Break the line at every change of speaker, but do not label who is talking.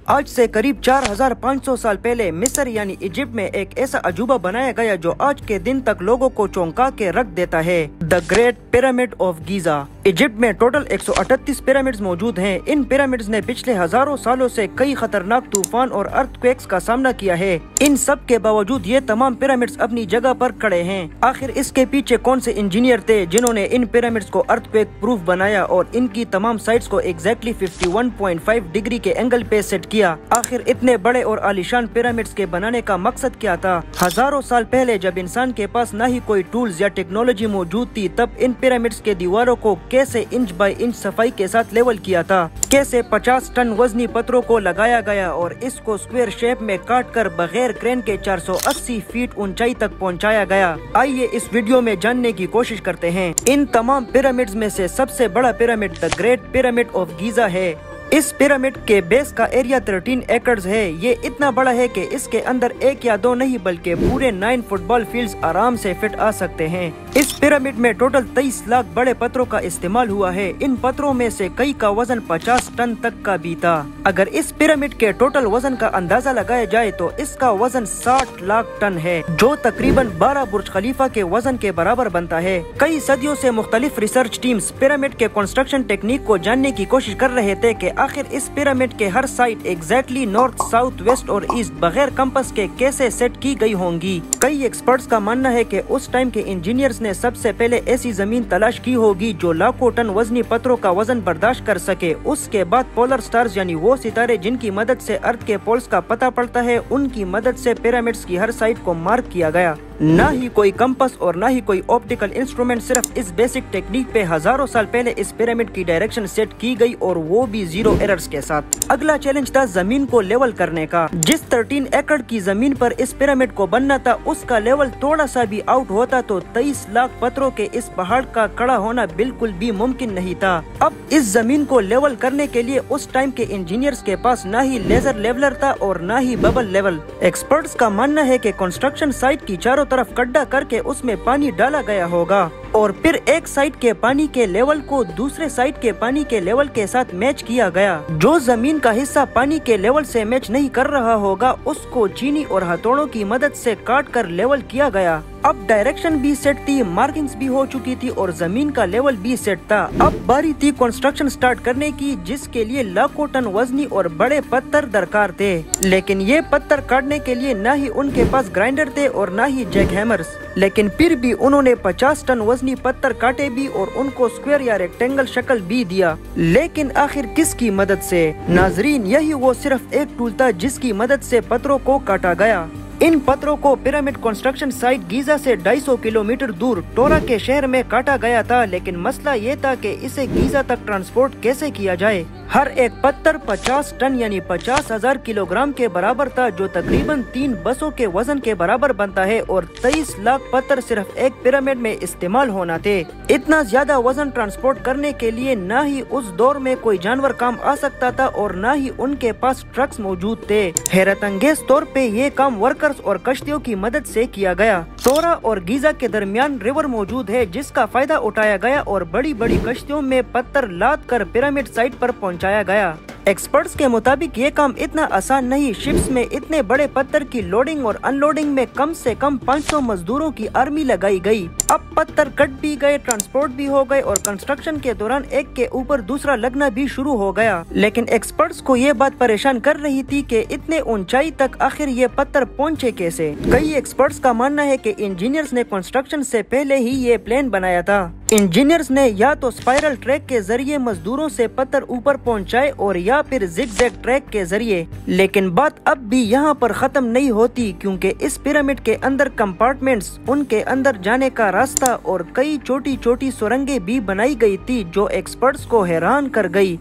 آج سے قریب 4500 سال پہلے مصر یعنی ایجپٹ میں ایک ایسا عجوبہ بنایا گیا جو آج کے دن تک لوگوں کو چونکا کے رکھ دیتا ہے، the great pyramid of Giza. Egypt میں ٹوٹل 138 پیرامڈز موجود ہیں۔ ان پیرامڈز نے پچھلے ہزاروں سالوں سے کئی خطرناک طوفان اور ارتھ کویکس کا سامنا کیا ہے۔ ان سب کے باوجود یہ تمام پیرامڈز اپنی جگہ پر کھڑے ہیں۔ آخر اس کے پیچھے کون سے انجینئر تھے جنہوں نے ان پیرامڈز کو ارتھ کویک پروف بنایا اور ان کی تمام سائٹس کو ایگزیکٹلی 51.5 ڈگری کے اینگل پہ سیٹ کیا؟ آخر اتنے بڑے اور عالیشان پیرامڈز کے بنانے کا مقصد کیا تھا؟ ہزاروں سال پہلے جب انسان کے پاس نہ ہی کوئی ٹولز یا ٹیکنالوجی موجود تھی، تب ان پیرامڈز کے دیواروں کو کیسے انچ بائی انچ صفائی کے ساتھ لیول کیا تھا؟ کیسے 50 ٹن وزنی پتھروں کو لگایا گیا اور اس کو اسکوائر شیپ میں کاٹ کر بغیر کرین کے 480 فیٹ اونچائی تک پہنچایا گیا؟ آئیے اس ویڈیو میں جاننے کی کوشش کرتے ہیں۔ ان تمام پیرامڈز میں سے سب سے بڑا pyramid the great pyramid of Giza ہے۔ اس پیرامڈ کے بیس کا ایریا 13 ایکڑز ہے۔ یہ اتنا بڑا ہے کہ اس کے اندر ایک یا دو نہیں بلکہ پورے 9 فٹ بال فیلڈز آرام سے فٹ آ سکتے ہیں۔ اس پیرامڈ میں ٹوٹل 23 لاکھ بڑے پتھروں کا استعمال ہوا ہے۔ ان پتھروں میں سے کئی کا وزن 50 ٹن تک کا بھی تھا۔ اگر اس پیرامڈ کے ٹوٹل وزن کا اندازہ لگایا جائے تو اس کا وزن 60 لاکھ ٹن ہے، جو تقریباً 12 برج خلیفہ کے وزن کے برابر بنتا ہے۔ کئی صدیوں سے مختلف ریسرچ ٹیمز پیرامڈ کے کنسٹرکشن ٹیکنیک کو جاننے کی کوشش کر رہے تھے کہ آخر اس پیرامڈ کے ہر side exactly north, south, west اور ایسٹ بغیر کمپس کے کیسے سیٹ کی گئی ہوں گی۔ کئی ایکسپرٹس کا ماننا ہے کہ اس ٹائم کے انجینئرز نے سب سے پہلے ایسی زمین تلاش کی ہوگی جو لاکھوں ٹن وزنی پتھروں کا وزن برداشت کر سکے۔ اس کے بعد پولر سٹارز یعنی وہ ستارے جن کی مدد سے ارتھ کے پولز کا پتہ پڑتا ہے، ان کی مدد سے پیرامڈز کی ہر سائٹ کو مارک کیا گیا۔ نہ ہی کوئی کمپس اور نہ ہی کوئی آپٹیکل انسٹرومنٹ، صرف اس بیسک ٹیکنیک پہ ہزاروں سال پہلے اس پیرامڈ کی ڈائریکشن سیٹ کی گئی اور وہ بھی زیرو ایررز کے ساتھ۔ اگلا چیلنج تھا زمین کو لیول کرنے کا۔ جس 13 ایکڑ کی زمین پر اس پیرامڈ کو بننا تھا، اس کا لیول تھوڑا سا بھی آؤٹ ہوتا تو 23 لاکھ پتھروں کے اس پہاڑ کا کھڑا ہونا بالکل بھی ممکن نہیں تھا۔ اب اس زمین کو لیول کرنے کے لیے اس ٹائم کے انجینئرز کے پاس نہ ہی لیزر لیولر تھا اور نہ ہی ببل لیول۔ ایکسپرٹس کا ماننا ہے کہ کنسٹرکشن سائٹ کی چاروں طرف گڈھا کر کے اس میں پانی ڈالا گیا ہوگا اور پھر ایک سائٹ کے پانی کے لیول کو دوسرے سائٹ کے پانی کے لیول کے ساتھ میچ کیا گیا۔ جو زمین کا حصہ پانی کے لیول سے میچ نہیں کر رہا ہوگا، اس کو چینی اور ہتھوڑوں کی مدد سے کاٹ کر لیول کیا گیا۔ اب ڈائریکشن بھی سیٹ تھی، مارکنگز بھی ہو چکی تھی اور زمین کا لیول بھی سیٹ تھا۔ اب باری تھی کنسٹرکشن سٹارٹ کرنے کی، جس کے لیے لاکھوں ٹن وزنی اور بڑے پتھر درکار تھے۔ لیکن یہ پتھر کاٹنے کے لیے نہ ہی ان کے پاس گرائنڈر تھے اور نہ ہی جیک ہیمرز، لیکن پھر بھی انہوں نے 50 ٹن وزنی پتھر کاٹے بھی اور ان کو اسکوائر یا ریکٹینگل شکل بھی دیا۔ لیکن آخر کس کی مدد سے؟ ناظرین، یہی وہ صرف ایک ٹول تھا جس کی مدد سے پتھروں کو کاٹا گیا۔ ان پتھروں کو پیرامڈ کنسٹرکشن سائٹ گیزا سے 250 کلومیٹر دور ٹورا کے شہر میں کاٹا گیا تھا، لیکن مسئلہ یہ تھا کہ اسے گیزا تک ٹرانسپورٹ کیسے کیا جائے۔ ہر ایک پتھر 50 ٹن یعنی 50,000 کلو گرام کے برابر تھا، جو تقریباً 3 بسوں کے وزن کے برابر بنتا ہے، اور 23 لاکھ پتھر صرف ایک پیرامڈ میں استعمال ہونا تھے۔ اتنا زیادہ وزن ٹرانسپورٹ کرنے کے لیے نہ ہی اس دور میں کوئی جانور کام آ سکتا تھا اور نہ ہی ان کے پاس ٹرکس موجود تھے۔ حیرت انگیز طور پہ یہ کام ورکرز اور کشتیوں کی مدد سے کیا گیا۔ ٹورا اور گیزا کے درمیان ریور موجود ہے جس کا فائدہ اٹھایا گیا اور بڑی بڑی کشتیوں میں پتھر لاد کر پیرامڈ سائٹ پر پہنچایا گیا۔ ایکسپرٹس کے مطابق یہ کام اتنا آسان نہیں۔ شپس میں اتنے بڑے پتھر کی لوڈنگ اور ان لوڈنگ میں کم سے کم 500 مزدوروں کی آرمی لگائی گئی۔ اب پتھر کٹ بھی گئے، ٹرانسپورٹ بھی ہو گئے اور کنسٹرکشن کے دوران ایک کے اوپر دوسرا لگنا بھی شروع ہو گیا۔ لیکن ایکسپرٹس کو یہ بات پریشان کر رہی تھی کہ اتنے اونچائی تک آخر یہ پتھر پہنچے کیسے؟ کئی ایکسپرٹس کا ماننا ہے کہ انجینئرز نے کنسٹرکشن سے پہلے ہی یہ پلان بنایا تھا۔ انجینئرز نے یا تو اسپائرل ٹریک کے ذریعے مزدوروں سے پتھر اوپر پہنچائے اور یا پھر زگ زیگ ٹریک کے ذریعے۔ لیکن بات اب بھی یہاں پر ختم نہیں ہوتی، کیونکہ اس پیرامڈ کے اندر کمپارٹمنٹس، ان کے اندر جانے کا راستہ اور کئی چھوٹی چھوٹی سرنگیں بھی بنائی گئی تھی جو ایکسپرٹس کو حیران کر گئی۔